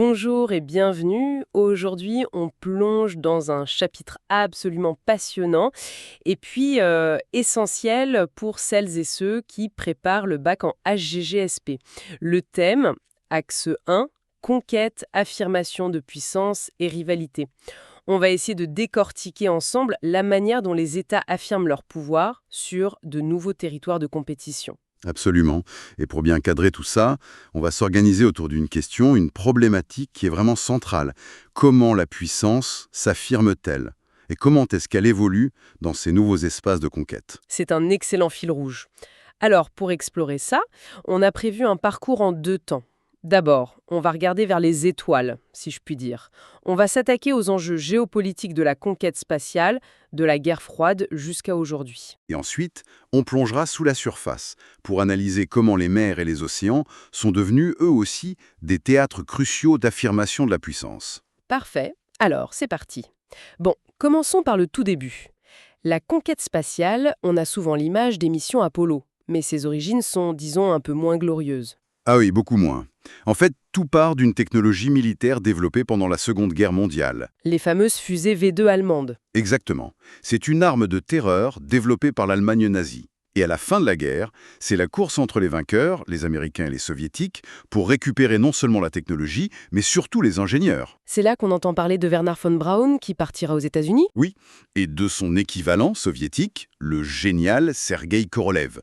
Bonjour et bienvenue. Aujourd'hui, on plonge dans un chapitre absolument passionnant et puis essentiel pour celles et ceux qui préparent le bac en HGGSP. Le thème, axe 1, conquête, affirmation de puissance et rivalité. On va essayer de décortiquer ensemble la manière dont les États affirment leur pouvoir sur de nouveaux territoires de compétition. Absolument. Et pour bien cadrer tout ça, on va s'organiser autour d'une question, une problématique qui est vraiment centrale. Comment la puissance s'affirme-t-elle? Et comment est-ce qu'elle évolue dans ces nouveaux espaces de conquête? C'est un excellent fil rouge. Alors, pour explorer ça, on a prévu un parcours en 2 temps. D'abord, on va regarder vers les étoiles, si je puis dire. On va s'attaquer aux enjeux géopolitiques de la conquête spatiale, de la guerre froide jusqu'à aujourd'hui. Et ensuite, on plongera sous la surface pour analyser comment les mers et les océans sont devenus, eux aussi, des théâtres cruciaux d'affirmation de la puissance. Parfait. Alors, c'est parti. Bon, commençons par le tout début. La conquête spatiale, on a souvent l'image des missions Apollo, mais ses origines sont, disons, un peu moins glorieuses. Ah oui, beaucoup moins. En fait, tout part d'une technologie militaire développée pendant la Seconde Guerre mondiale. Les fameuses fusées V2 allemandes. Exactement. C'est une arme de terreur développée par l'Allemagne nazie. Et à la fin de la guerre, c'est la course entre les vainqueurs, les Américains et les Soviétiques, pour récupérer non seulement la technologie, mais surtout les ingénieurs. C'est là qu'on entend parler de Wernher von Braun qui partira aux États-Unis. Oui, et de son équivalent soviétique, le génial Sergueï Korolev.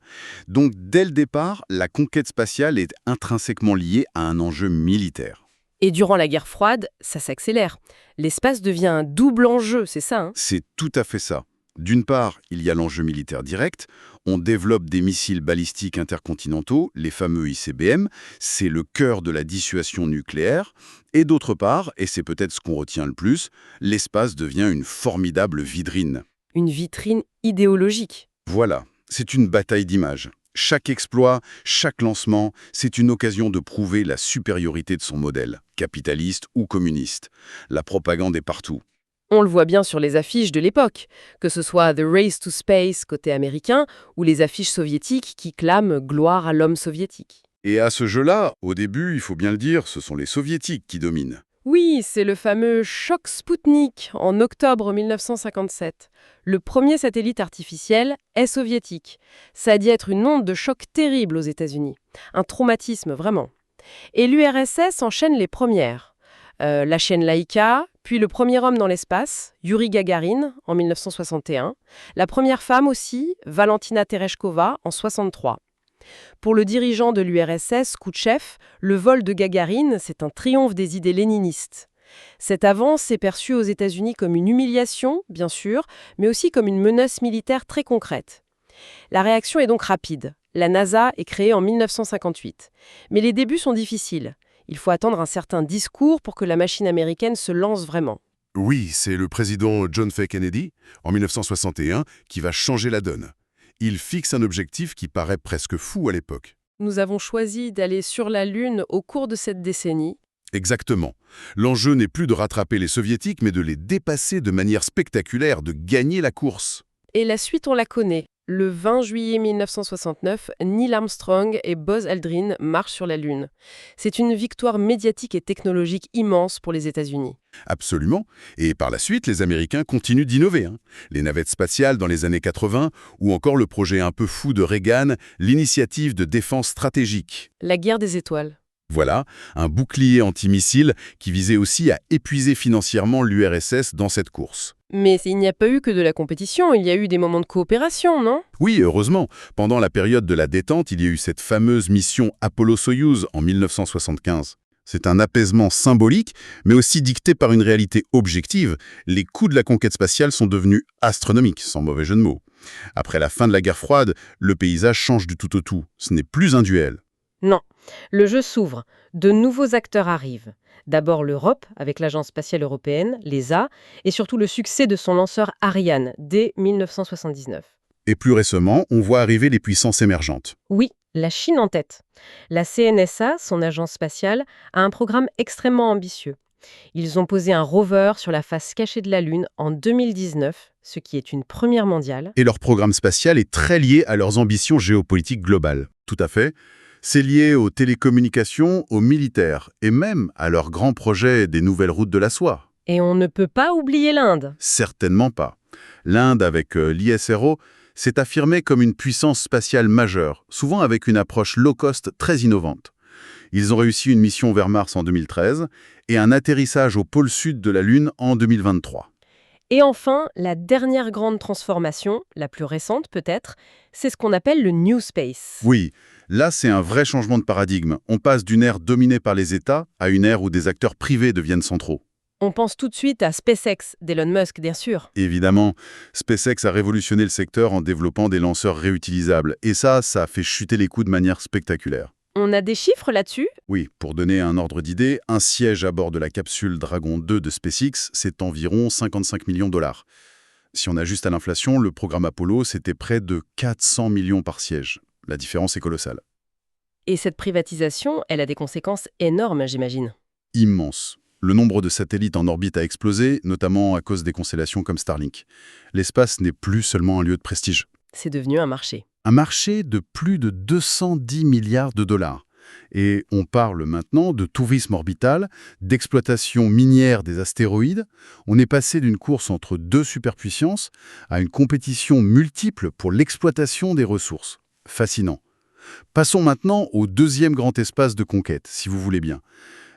Donc dès le départ, la conquête spatiale est intrinsèquement liée à un enjeu militaire. Et durant la guerre froide, ça s'accélère. L'espace devient un double enjeu, c'est ça, hein? C'est tout à fait ça. D'une part, il y a l'enjeu militaire direct. On développe des missiles balistiques intercontinentaux, les fameux ICBM. C'est le cœur de la dissuasion nucléaire. Et d'autre part, et c'est peut-être ce qu'on retient le plus, l'espace devient une formidable vitrine. Une vitrine idéologique. Voilà, c'est une bataille d'images. Chaque exploit, chaque lancement, c'est une occasion de prouver la supériorité de son modèle, capitaliste ou communiste. La propagande est partout. On le voit bien sur les affiches de l'époque, que ce soit The Race to Space côté américain ou les affiches soviétiques qui clament gloire à l'homme soviétique. Et à ce jeu-là, au début, il faut bien le dire, ce sont les soviétiques qui dominent. Oui, c'est le fameux choc Spoutnik en octobre 1957. Le premier satellite artificiel est soviétique. Ça a dû être une onde de choc terrible aux États-Unis. Un traumatisme vraiment. Et l'URSS enchaîne les premières. La chaîne Laïka, puis le premier homme dans l'espace, Yuri Gagarin, en 1961. La première femme aussi, Valentina Tereshkova, en 1963. Pour le dirigeant de l'URSS, Khrouchtchev, le vol de Gagarine, c'est un triomphe des idées léninistes. Cette avance est perçue aux États-Unis comme une humiliation, bien sûr, mais aussi comme une menace militaire très concrète. La réaction est donc rapide. La NASA est créée en 1958. Mais les débuts sont difficiles. Il faut attendre un certain discours pour que la machine américaine se lance vraiment. Oui, c'est le président John F. Kennedy, en 1961, qui va changer la donne. Il fixe un objectif qui paraît presque fou à l'époque. Nous avons choisi d'aller sur la Lune au cours de cette décennie. Exactement. L'enjeu n'est plus de rattraper les soviétiques, mais de les dépasser de manière spectaculaire, de gagner la course. Et la suite, on la connaît. Le 20 juillet 1969, Neil Armstrong et Buzz Aldrin marchent sur la Lune. C'est une victoire médiatique et technologique immense pour les États-Unis. Absolument. Et par la suite, les Américains continuent d'innover. Les navettes spatiales dans les années 80, ou encore le projet un peu fou de Reagan, l'initiative de défense stratégique. La guerre des étoiles. Voilà, un bouclier antimissile qui visait aussi à épuiser financièrement l'URSS dans cette course. Mais il n'y a pas eu que de la compétition, il y a eu des moments de coopération, non? Oui, heureusement. Pendant la période de la détente, il y a eu cette fameuse mission Apollo-Soyouz en 1975. C'est un apaisement symbolique, mais aussi dicté par une réalité objective. Les coûts de la conquête spatiale sont devenus astronomiques, sans mauvais jeu de mots. Après la fin de la guerre froide, le paysage change du tout au tout. Ce n'est plus un duel. Non. Le jeu s'ouvre. De nouveaux acteurs arrivent. D'abord l'Europe, avec l'Agence spatiale européenne, l'ESA, et surtout le succès de son lanceur Ariane, dès 1979. Et plus récemment, on voit arriver les puissances émergentes. Oui, la Chine en tête. La CNSA, son agence spatiale, a un programme extrêmement ambitieux. Ils ont posé un rover sur la face cachée de la Lune en 2019, ce qui est une première mondiale. Et leur programme spatial est très lié à leurs ambitions géopolitiques globales. Tout à fait. C'est lié aux télécommunications, aux militaires, et même à leur grand projet des nouvelles routes de la soie. Et on ne peut pas oublier l'Inde. Certainement pas. L'Inde, avec l'ISRO, s'est affirmée comme une puissance spatiale majeure, souvent avec une approche low-cost très innovante. Ils ont réussi une mission vers Mars en 2013 et un atterrissage au pôle sud de la Lune en 2023. Et enfin, la dernière grande transformation, la plus récente peut-être, c'est ce qu'on appelle le New Space. Oui, là c'est un vrai changement de paradigme. On passe d'une ère dominée par les États à une ère où des acteurs privés deviennent centraux. On pense tout de suite à SpaceX d'Elon Musk, bien sûr. Évidemment, SpaceX a révolutionné le secteur en développant des lanceurs réutilisables. Et ça a fait chuter les coûts de manière spectaculaire. On a des chiffres là-dessus? Oui, pour donner un ordre d'idée, un siège à bord de la capsule Dragon 2 de SpaceX, c'est environ 55 millions de dollars. Si on ajuste à l'inflation, le programme Apollo, c'était près de 400 millions par siège. La différence est colossale. Et cette privatisation, elle a des conséquences énormes, j'imagine. Immense. Le nombre de satellites en orbite a explosé, notamment à cause des constellations comme Starlink. L'espace n'est plus seulement un lieu de prestige. C'est devenu un marché. Un marché de plus de 210 milliards de dollars. Et on parle maintenant de tourisme orbital, d'exploitation minière des astéroïdes. On est passé d'une course entre deux superpuissances à une compétition multiple pour l'exploitation des ressources. Fascinant. Passons maintenant au deuxième grand espace de conquête, si vous voulez bien.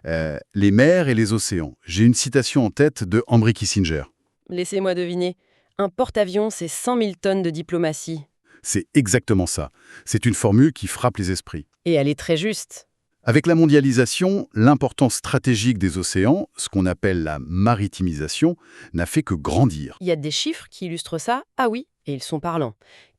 Les mers et les océans. J'ai une citation en tête de Henry Kissinger. Laissez-moi deviner. Un porte-avions, c'est 100 000 tonnes de diplomatie. C'est exactement ça. C'est une formule qui frappe les esprits. Et elle est très juste. Avec la mondialisation, l'importance stratégique des océans, ce qu'on appelle la maritimisation, n'a fait que grandir. Il y a des chiffres qui illustrent ça? Ah oui, et ils sont parlants.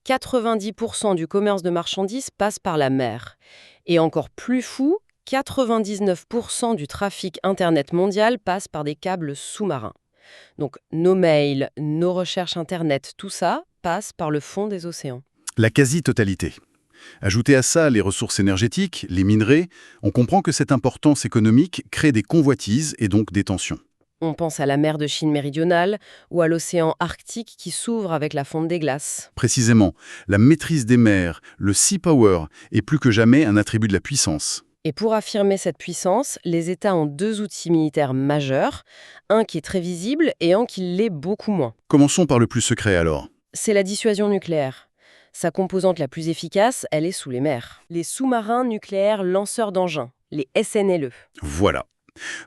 90% du commerce de marchandises passe par la mer. Et encore plus fou, 99% du trafic Internet mondial passe par des câbles sous-marins. Donc nos mails, nos recherches Internet, tout ça passe par le fond des océans. La quasi-totalité. Ajoutez à ça les ressources énergétiques, les minerais, on comprend que cette importance économique crée des convoitises et donc des tensions. On pense à la mer de Chine méridionale ou à l'océan Arctique qui s'ouvre avec la fonte des glaces. Précisément, la maîtrise des mers, le sea power, est plus que jamais un attribut de la puissance. Et pour affirmer cette puissance, les États ont deux outils militaires majeurs, un qui est très visible et un qui l'est beaucoup moins. Commençons par le plus secret alors. C'est la dissuasion nucléaire. Sa composante la plus efficace, elle est sous les mers. Les sous-marins nucléaires lanceurs d'engins, les SNLE. Voilà.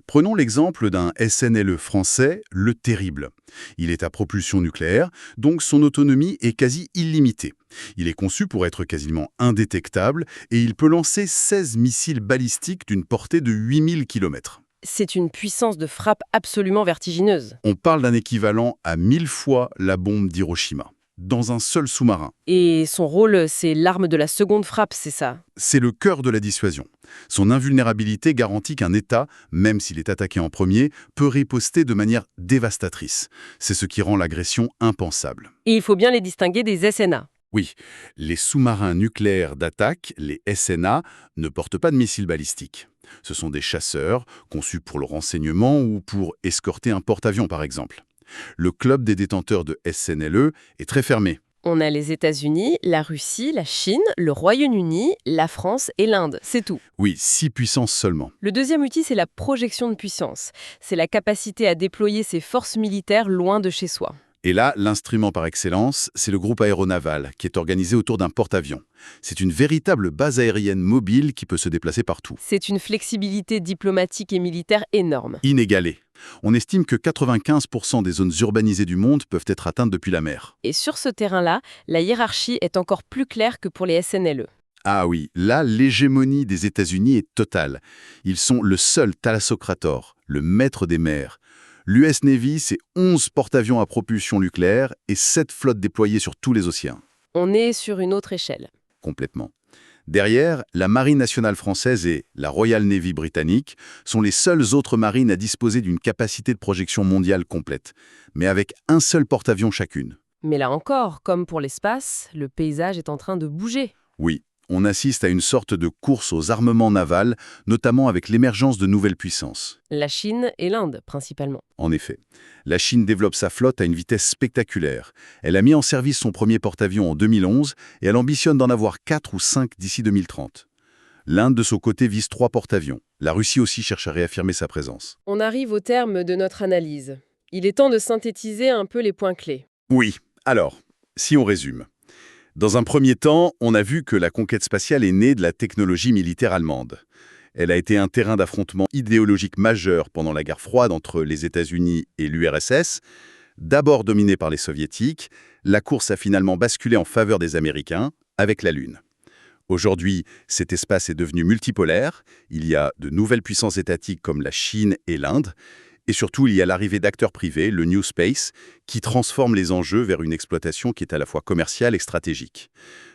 Prenons l'exemple d'un SNLE français, le Terrible. Il est à propulsion nucléaire, donc son autonomie est quasi illimitée. Il est conçu pour être quasiment indétectable et il peut lancer 16 missiles balistiques d'une portée de 8000 km. C'est une puissance de frappe absolument vertigineuse. On parle d'un équivalent à 1000 fois la bombe d'Hiroshima, dans un seul sous-marin. Et son rôle, c'est l'arme de la seconde frappe, c'est ça? C'est le cœur de la dissuasion. Son invulnérabilité garantit qu'un État, même s'il est attaqué en premier, peut riposter de manière dévastatrice. C'est ce qui rend l'agression impensable. Et il faut bien les distinguer des SNA. Oui, les sous-marins nucléaires d'attaque, les SNA, ne portent pas de missiles balistiques. Ce sont des chasseurs, conçus pour le renseignement ou pour escorter un porte-avions par exemple. Le club des détenteurs de SNLE est très fermé. On a les États-Unis, la Russie, la Chine, le Royaume-Uni, la France et l'Inde, c'est tout. Oui, 6 puissances seulement. Le deuxième outil, c'est la projection de puissance. C'est la capacité à déployer ses forces militaires loin de chez soi. Et là, l'instrument par excellence, c'est le groupe aéronaval, qui est organisé autour d'un porte-avions. C'est une véritable base aérienne mobile qui peut se déplacer partout. C'est une flexibilité diplomatique et militaire énorme. Inégalée. On estime que 95% des zones urbanisées du monde peuvent être atteintes depuis la mer. Et sur ce terrain-là, la hiérarchie est encore plus claire que pour les SNLE. Ah oui, là, l'hégémonie des États-Unis est totale. Ils sont le seul thalassocrator, le maître des mers. L'US Navy, c'est 11 porte-avions à propulsion nucléaire et 7 flottes déployées sur tous les océans. On est sur une autre échelle. Complètement. Derrière, la Marine nationale française et la Royal Navy britannique sont les seules autres marines à disposer d'une capacité de projection mondiale complète, mais avec un seul porte-avions chacune. Mais là encore, comme pour l'espace, le paysage est en train de bouger. Oui, on assiste à une sorte de course aux armements navals, notamment avec l'émergence de nouvelles puissances. La Chine et l'Inde, principalement. En effet, la Chine développe sa flotte à une vitesse spectaculaire. Elle a mis en service son premier porte-avions en 2011 et elle ambitionne d'en avoir 4 ou 5 d'ici 2030. L'Inde, de son côté, vise 3 porte-avions. La Russie aussi cherche à réaffirmer sa présence. On arrive au terme de notre analyse. Il est temps de synthétiser un peu les points clés. Oui, alors, si on résume. Dans un premier temps, on a vu que la conquête spatiale est née de la technologie militaire allemande. Elle a été un terrain d'affrontement idéologique majeur pendant la guerre froide entre les États-Unis et l'URSS. D'abord dominée par les Soviétiques, la course a finalement basculé en faveur des Américains, avec la Lune. Aujourd'hui, cet espace est devenu multipolaire. Il y a de nouvelles puissances étatiques comme la Chine et l'Inde. Et surtout, il y a l'arrivée d'acteurs privés, le New Space, qui transforme les enjeux vers une exploitation qui est à la fois commerciale et stratégique.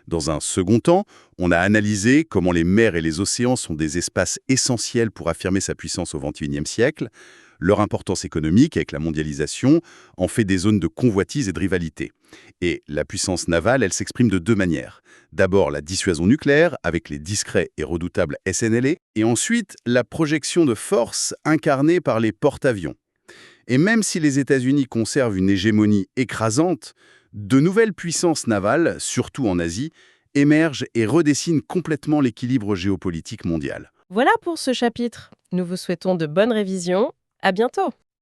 Dans un second temps, on a analysé comment les mers et les océans sont des espaces essentiels pour affirmer sa puissance au XXIe siècle. Leur importance économique, avec la mondialisation, en fait des zones de convoitise et de rivalité. Et la puissance navale, elle s'exprime de 2 manières. D'abord, la dissuasion nucléaire, avec les discrets et redoutables SNLE, et ensuite, la projection de force incarnée par les porte-avions. Et même si les États-Unis conservent une hégémonie écrasante, de nouvelles puissances navales, surtout en Asie, émergent et redessinent complètement l'équilibre géopolitique mondial. Voilà pour ce chapitre. Nous vous souhaitons de bonnes révisions. À bientôt.